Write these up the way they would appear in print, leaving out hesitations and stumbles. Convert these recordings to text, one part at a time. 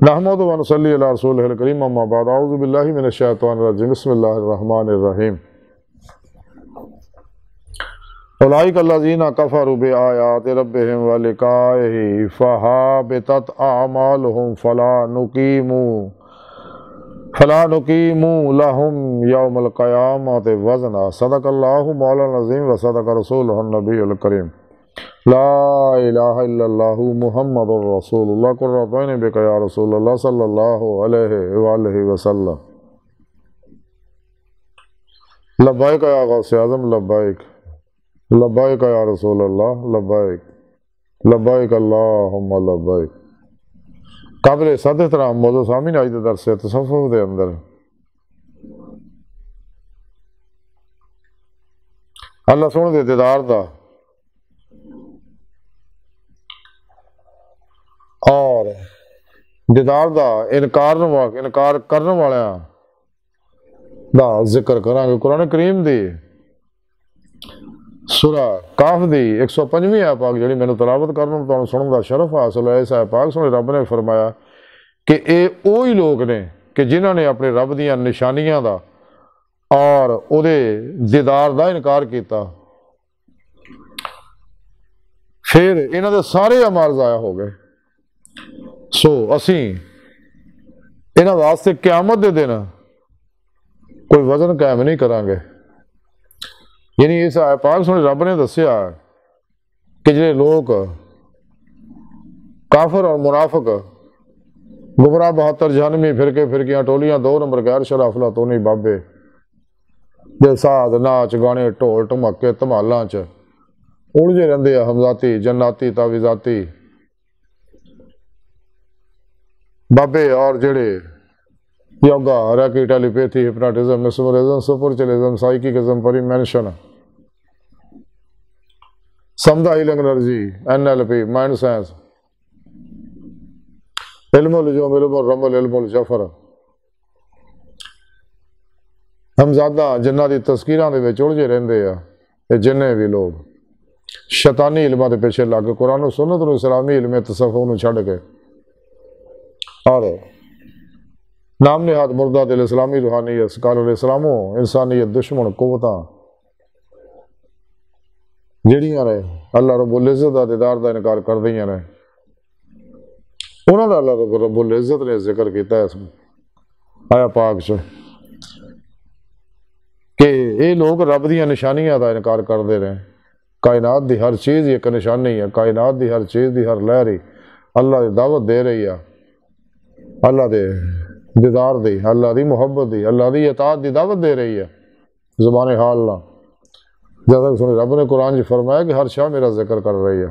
नहमदु व नसल्ली अला रसूलिहिल करीम अम्मा बाद अऊज़ु बिल्लाहि मिनश शैतानिर रजीम बिस्मिल्लाहिर रहमानिर रहीम उलाइका अल्लज़ीना कफ़रू बिआयाति रब्बिहिम व लिक़ाइहि फ़हाबितत अअमालुहुम फला नुकीमु लहुम यौमल क़यामति वज़ना सदक़ल्लाहु मौलाना अज़ीम व सदक़ रसूलुहुन नबियुल करीम ला इलाहा इल्लल्लाहु मुहम्मदुर रसूलुल्लाह कुर्रतुन बिका या रसूलल्लाह सल्लल्लाहु अलैहि वसल्लम लब्बैक या गौसे आज़म लब्बैक लब्बैक या रसूलल्लाह लब्बैक लब्बैक अल्लाहुम्मा लब्बैक। काबिल सद एहतराम मौजूद सामीन आज के दरस तसव्वुफ के अंदर अल्लाह सोहने दे दीदार दा और दीदार दा इनकार करने वालियां दा जिक्र करांगे। कुरान करीम दी सूरा काफ दी 105वीं आयत पाक जिहड़ी मैनूं तलावत करन तुहानूं सुणन दा शरफ हासिल है। इस आयत पाक सुने रब ने फरमाया कि ये वही लोग ने कि जिन्हां ने अपने रब दीयां निशानियां दा और उहदे दीदार दा इनकार किया, फिर इन्हां दे सारे अमल ज़ाया हो गए। सो असी इन्हां वास्ते क़यामत दे दिन कोई वजन कायम नहीं करांगे। यानी इस आयत पाक सुने रब ने दस्सिया कि जिहड़े लोग काफिर और मुनाफिक गुमराह 72 जहन्नमी फिरकियां टोलियां 2 नंबर गैर शरअ अफलातूनी बाबे दे साध नाच गाने ढोल ढमाके धमालां च उलझे रहिंदे आ। हमजाती जन्नाती तावीजाती बाबे और जिहड़े yoga reiki telepathy hypnotism mesmerism सुपरचुलिज्म साइकिज्म परिमेंशन समदा healing energy NLP mind science इल्मुल जुम इल्मुल रमल इल्मुल जफर हमजादा जिन्हां दी तस्कीरां दे विच उलझे रहिंदे आ। ये जिन्ने भी लोग शैतानी इल्मां दे पिछे लग के कुरान सुन्नत नूं इस्लामी इल्म तसव्वुफ नूं छड्ड के और नाम निहाद मुर्दा दिल इस्लामी रूहानियत सकालुल इस्लामो इंसानियत दुश्मन कुव्वतां जिहड़ियां ने अल्लाह रब्बुल इज़्ज़त दा दीदार दा इनकार करदियां ने, उन्हां दा अल्लाह रब्बुल इज़्ज़त ने जिक्र कीता है इस आया पाक च कि ये लोग रब दीयां निशानियां दा इनकार करदे ने। कायनात दी हर चीज़ एक निशानी है। कायनात दी हर चीज़ दी हर लहरी अल्लाह दी दावत दे रही है, अल्लाह दे दीदार दी, अल्लाह दी मुहब्बत दी, अल्लाह दी इताअत दी दावत दे रही है ज़ुबान हाल ना। जैसा सुने रब ने कुरान च फरमाया कि हर शाह मेरा जिक्र कर रही है।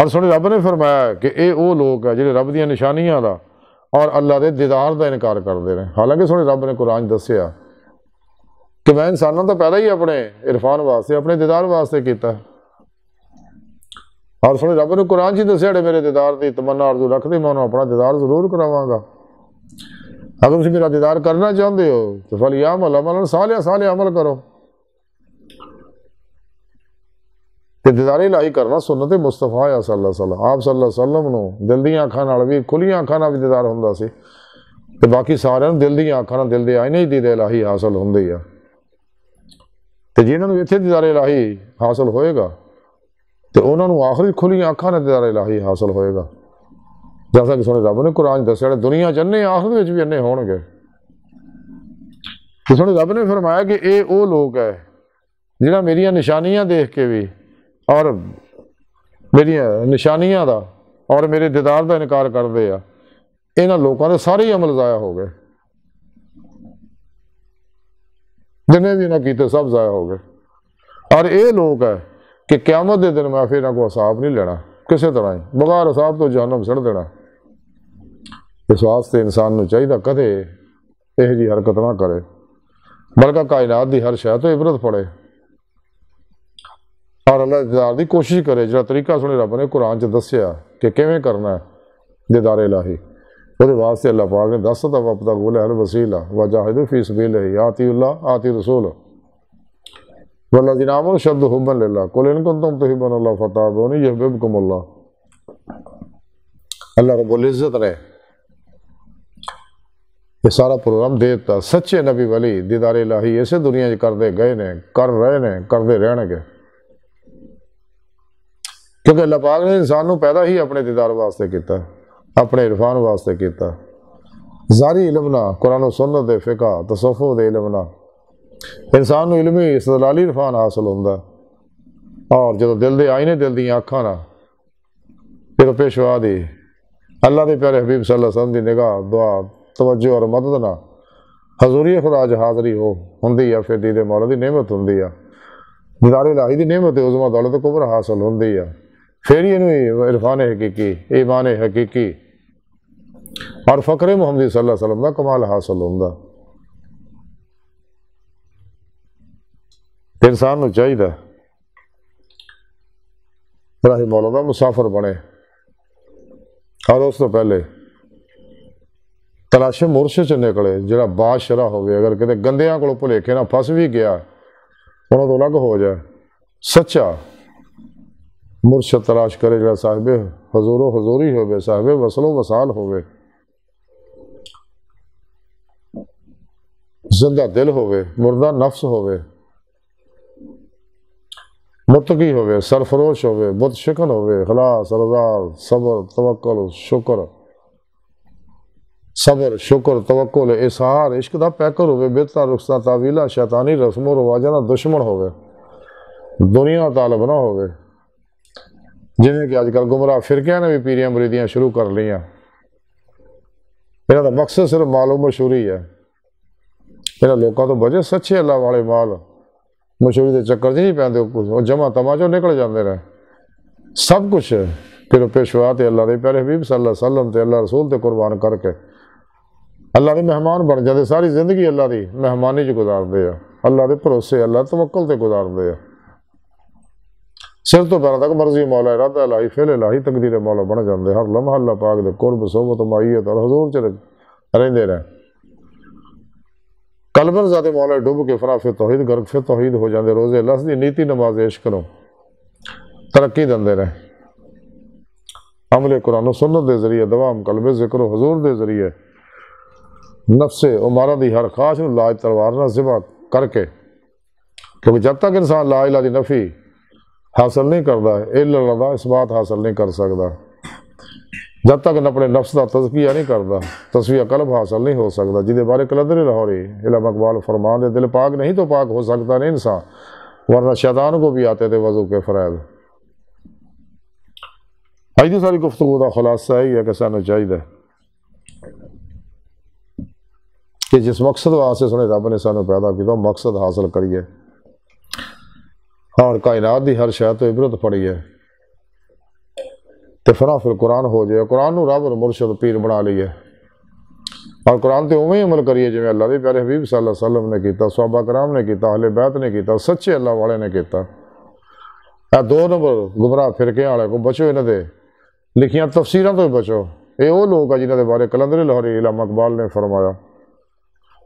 और सुने रब ने फरमाया कि ये वो लोग है जिहड़े रब दी निशानियां दा और अल्लाह दे दीदार दा इनकार करते हैं। हालांकि सुने रब ने कुरान दस्सिया कि मैं इंसानों तो पैदा ही अपने इरफान वास्ते अपने दीदार वास्ते किया। और सुने रब ने कुरान च दस्सिया मेरे दीदार की तमन्ना आरज़ू रखते मैं उन्होंने अपना दीदार जरूर करावांगा। अगर तुम मेरा दीदार करना चाहते हो तो फलियामल अमलन सालिहा अमल करो। तो दीदार इलाही करना सुन्नत मुस्तफा है सल्लल्लाहु अलैहि वसल्लम। आप सल्लल्लाहु अलैहि वसल्लम नूं दिल दी अखां नाल भी खुलियां अखां नाल भी दीदार हुंदा सी ते बाकी सारिआं नूं दिल दी अखां नाल दिल दे आईने दी इलाही हासिल हुंदी है। तो जिन्हां नूं इत्थे दीदार इलाही हासिल होएगा तो उन्हां नूं आखिरी खुलियां अखां नाल दीदार इलाही हासिल होएगा। जैसा कि सुने रब ने कुरान दस्सिया दुनिया च अन्ने आखिरत विच भी अन्ने होणगे। तो सुने रब ने फरमाया कि ये वो लोग है जिन्हां मेरियां निशानियां देख के भी और मेरियां निशानियां दा और मेरे दीदार का इनकार करते हैं। इन्हां लोगों के सारे ही अमल ज़ाया हो गए, जिन्हें भी इन्हें किए सब ज़ाया हो गए। और ये लोग है कि क़यामत के दिन मैं फिर इन्हों को हिसाब नहीं लेना किसी तरह ही, बगैर हिसाब तो जहन्नम सड़ देना। इस वास्ते इंसान को चाहिए कदे यह जी हरकत ना करे, बल्कि कायनात की हर शय तो इबरत पड़े और अल्लाह दीदार की कोशिश करे। जो तरीका सुने रब ने कुरान च दस्सिया कि किवें करना है दीदार इलाही, वो वास्ते अल्लाह पाक ने दस्सता वब्तगू लहल वसीला वजाहिदू फी सबीलिही आतिउल्लाह आति रसूल वल्लज़ीना आमनू अशद्दु हुब्बन लिल्लाह कुल इन कुंतुम तुहिब्बूनल्लाह फत्तबिऊनी युहब्बिबकुमुल्लाह। अल्लाह रब्बुल इज़्ज़त ने ये सारा प्रोग्राम दे दिता। सच्चे नबी वली दीदार इलाही इसे दुनिया च करते गए ने, कर रहे ने, करते रहणगे, क्योंकि अल्लाह पाक ने इंसान को पैदा ही अपने दीदार वास्ते किया, अपने इरफान वास्ते किया। जारी इलम ना कुरान सुन्नत दे फिका तसव्वुफ दे इलम ना इंसान को इलमी इस्तदलाली इरफान हासिल होंदा, और जो दिल दे आईने दिल दी अखां ना फिर पेशवा दी अल्लाह के प्यारे हबीब सल्लल्लाहु अलैहि वसल्लम की निगाह दुआ तवज्जो और मदद ना हजूरी खुदा च हाज़री हो हुंदी आ, फिर दीदे मौला की नेमत हुंदी आ, दीदार इलाही की नेमत उज़मा दौलत कुबर हासिल हुंदी आ, फिर ही इनू इरफान हकीकी ईमान हकीकी और फ़क्र मुहम्मदी सल्लल्लाहु अलैहि वसल्लम का कमाल हासिल हुंदा। इंसान को चाहिए राही मौला का मुसाफिर बने, और उस तो पहले तलाशे मुर्शद च निकले जो बादशाह हो, अगर कितने गंदियां को भुलेखे ना फस भी गया उन्होंने तो अलग हो जाए। सच्चा मुर्शद तलाश करे जो साहिबे हजूरो हजूरी हो, साहिबे वसलो वसाल हो, जिंदा दिल हो, मुर्दा नफ्स हो, मुतकी हो, सरफरोश हो, बुत शिकन हो, खलास रजा सबर तवक्कुल शुक्र, सबर शुक्र तवक्कुल इसार इश्क का पैकर हो, बेता रुखसा तावीला शैतानी रस्मों रवाजा का दुश्मन हो, दुनिया तालब ना हो, जिन्हें कि अजकल गुमराह फिरकियां ने भी पीरियां मुरीदियां शुरू कर लिया। इन्हों का मकसद सिर्फ मालो मशहूरी है, इन्होंने लोगों तो बजे सच्चे अल्लाह वाले माल मशहूरी के चक्कर च नहीं पैंते, जमा तमा चो निकल जाते रहे सब कुछ। फिर पेशवा ते अल्लाह के प्यारे हबीब सल्लल्लाहु अलैहि वसल्लम ते अल्लाह रसूल ते कुर्बान करके अल्लाह के मेहमान बन जाते, सारी जिंदगी अल्लाह की मेहमानी च गुजारते हैं, अल्लाह के भरोसे अल्लाह तवक्कुल ते गुजारते हैं। सिर तो पैरों तक मर्जी मौला इरादा इलाही फिल इलाही तकदीर मौला बन जाते, हर लम्हा अल्लाह पाक दे कुर्ब सोबत माईयत और हजूर च रहिंदे रहे। कलबन ज़ाते मौला डुब के फरा फिर तौहीद गर्क फिर तौहीद हो जाते, रोजे लस दी नीति नमाज इश्क करो तरक्की देंदे रहे। अमले कुरान सुन्नत के जरिए दवाम कलबे जिक्र हजूर के जरिए नफ्से उमारा दी हर खाश लाज तलवार ना ज़िबा करके, क्योंकि जब तक इंसान ला इला दी नफ़ी हासिल नहीं करता इल्ला दा इस बात हासिल नहीं कर सकता, जब तक अपने नफ्स का तज़किया नहीं करता तस्वीर कल्ब हासिल नहीं हो सकता, जिदे बारे कलंदर लाहौरी इल्म इकबाल फरमान दे दिल पाक नहीं तो पाक हो सकता नहीं इंसान, वरना शैतान को भी आते थे वजू के फ़रैज़। अज की सारी गुफ्तगू का खुलासा यही है कि सानू चाहिए कि जिस मकसद वास्ते सुने रब ने सानू पैदा किया मकसद हासिल करिए, और कायनात की हर शय तो इबरत पढ़िए, तो फिर कुरान हो जाए, कुरान को रब और मुर्शद पीर बना लीए, और कुरान तो उवें अमल करिए जिवें अल्लाह के प्यारे हबीब सल्लल्लाहु अलैहि वसल्लम ने किया, सहाबा कराम ने किया, अहले बैत ने किया, सच्चे अल्लाह वाले ने किया। दो नंबर गुमराह फिरके वाले को बचो, इन्हों के लिखियां तफसीरां तो बचो। ये वो लोग हैं जिन्होंने बारे कलंदर लाहौरी इल्म इकबाल ने फरमाया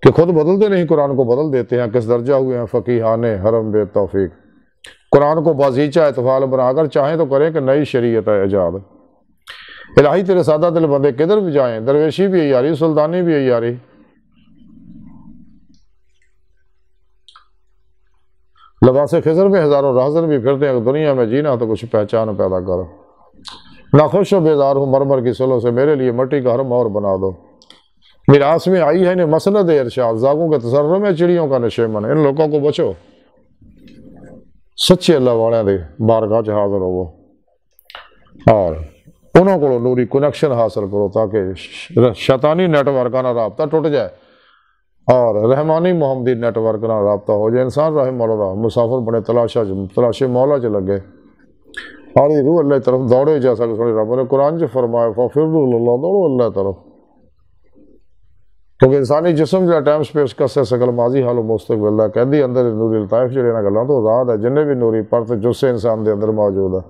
कि खुद बदलते नहीं कुरान को बदल देते हैं, किस दर्जा हुए हैं फ़कीहाने हरम बे तौफीक, कुरान को बाजीचा एतफाल बनाकर चाहें तो करें कि नई शरीयत है ईजाद। इलाही तेरे सादा दिल बंदे किधर भी जाएं, दरवेशी भी है यारी, सुल्तानी भी है यारी, लबासे खिजर में हजारों राहजर भी फिरते हैं, दुनिया में जीना तो कुछ पहचान पैदा करो, नाखुश हो बेजार हूँ मरमर की सलों से, मेरे लिए मट्टी का हरम और बना दो। मिरास में आई है इन्हें मसनद इरशाद, जागों के तसर्रुफ में चिड़ियों का नशेमन, इन लोगों को बचो, सच्चे अल्लाह वाले दे बारगाह च हाजिर होवो और उन्होंने को नूरी कनैक्शन हासिल करो, ताकि शैतानी नेटवर्क का राबता टुट जाए और रहमानी मोहम्मदी नेटवर्क का राबता हो जाए। इंसान राह मौला मुसाफिर बने, तलाशे मौला च लगे और ये रूह अल्लाह तरफ दौड़े, जैसा कि सुने रब ने कुरान च फरमाया फ़िरु इलल्लाह, दौड़ो अल्लाह तरफ, क्योंकि इंसानी जिसम जो टाइम स्पेस कसे सकल माजी हालो मुस्तकबिल कहती अंदर नूरी लताइफ जो गलों तो आज़ाद है, जिन्हें भी नूरी परत जुस्से इंसान के अंदर मौजूद है,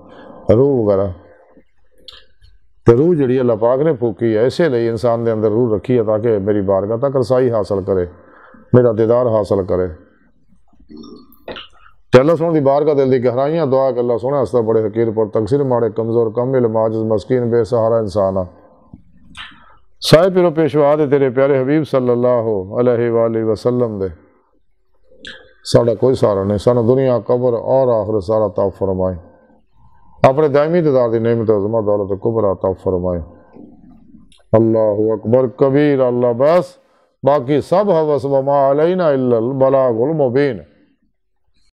रूह वगैरह, तो रूह जी अल्लाह पाक ने फूकी है, इसलिए इंसान के अंदर रूह रखी है ताकि मेरी बारगाह तक रसाई हासिल करे, मेरा दीदार हासिल करे। अल्लाह सोने की बारगाह दिल की गहराइयाँ दुआ कि अल्लाह सोने हस्ता बड़े हकीर पर तकसीर माड़े कमज़ोर कम इल्म आजिज़ मस्कीन बेसहारा इंसान आ, साहिब पिरो पेशवा दे तेरे प्यारे हबीब सल्लल्लाहु अलैहि वसल्लम दे साड़ा कोई सहारा नहीं, सानू दुनिया कब्र और आखिरत सारा अता फरमाए। अपने दायमी दीदार दी नेमत अज़मत दौलत कुबरा अता फरमाए। अल्लाहु अकबर कबीर। अल्लाह बस, बाकी सब हवस व मा अलैना इल्लल बलागुल मुबीन।